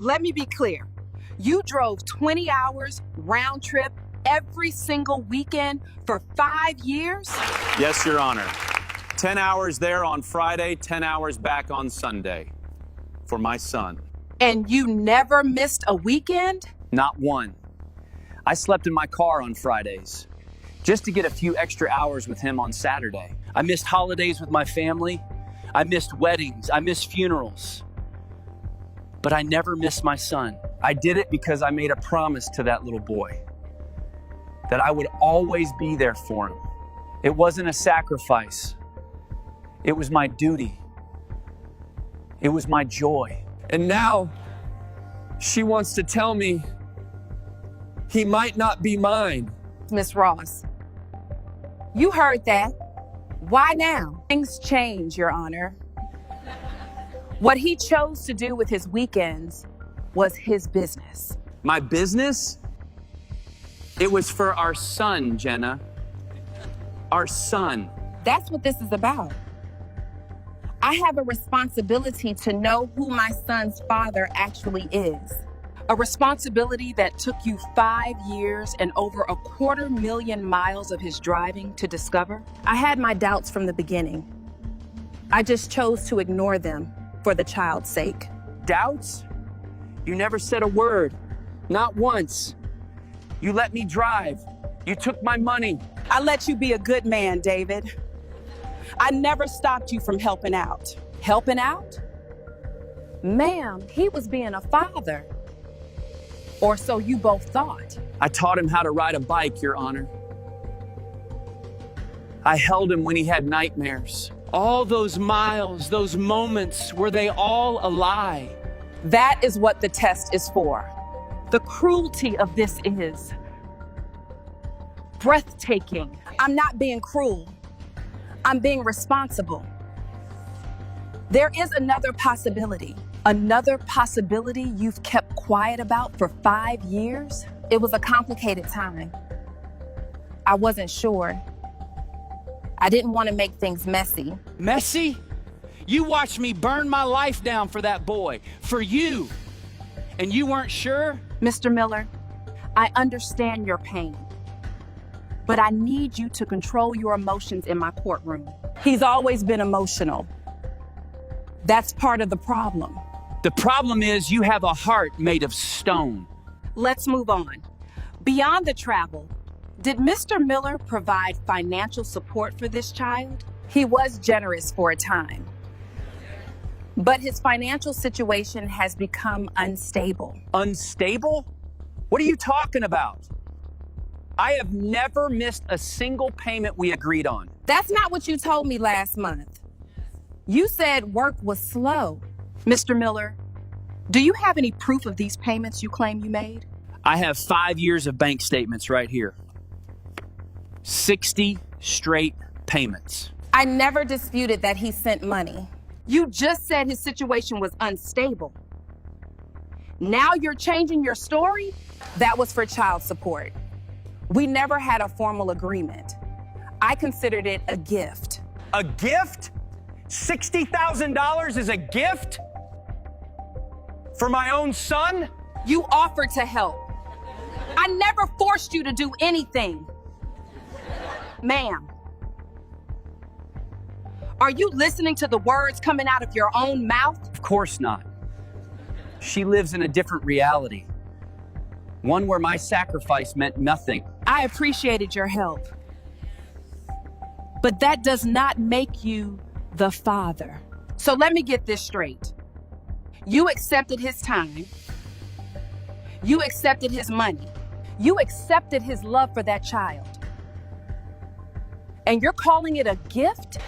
Let me be clear. You drove 20 hours round trip every single weekend for 5 years? Yes, Your Honor. 10 hours there on Friday, 10 hours back on Sunday for my son. And you never missed a weekend? Not one. I slept in my car on Fridays just to get a few extra hours with him on Saturday. I missed holidays with my family. I missed weddings. I missed funerals. But I never missed my son. I did it because I made a promise to that little boy that I would always be there for him. It wasn't a sacrifice. It was my duty. It was my joy. And now she wants to tell me he might not be mine. Miss Ross, you heard that. Why now? Things change, Your Honor. What he chose to do with his weekends was his business. My business? It was for our son, Jenna. Our son. That's what this is about. I have a responsibility to know who my son's father actually is. A responsibility that took you 5 years and over 250,000 miles of his driving to discover. I had my doubts from the beginning. I just chose to ignore them for the child's sake. Doubts? You never said a word. Not once. You let me drive. You took my money. I let you be a good man, David. I never stopped you from helping out. Helping out? Ma'am, he was being a father. Or so you both thought. I taught him how to ride a bike, Your Honor. I held him when he had nightmares. All those miles, those moments, were they all a lie? That is what the test is for. The cruelty of this is breathtaking. I'm not being cruel. I'm being responsible. There is another possibility you've kept quiet about for 5 years. It was a complicated time. I wasn't sure. I didn't want to make things messy. Messy? You watched me burn my life down for that boy, for you. And you weren't sure? Mr. Miller, I understand your pain, but I need you to control your emotions in my courtroom. He's always been emotional. That's part of the problem. The problem is you have a heart made of stone. Let's move on. Beyond the travel, did Mr. Miller provide financial support for this child? He was generous for a time, but his financial situation has become unstable. Unstable? What are you talking about? I have never missed a single payment we agreed on. That's not what you told me last month. You said work was slow. Mr. Miller, do you have any proof of these payments you claim you made? I have 5 years of bank statements right here. 60 straight payments. I never disputed that he sent money. You just said his situation was unstable. Now you're changing your story? That was for child support. We never had a formal agreement. I considered it a gift. A gift? $60,000 is a gift? For my own son? You offered to help. I never forced you to do anything. Ma'am, are you listening to the words coming out of your own mouth? Of course not. She lives in a different reality. One where my sacrifice meant nothing. I appreciated your help. But that does not make you the father. So let me get this straight. You accepted his time. You accepted his money. You accepted his love for that child. And you're calling it a gift?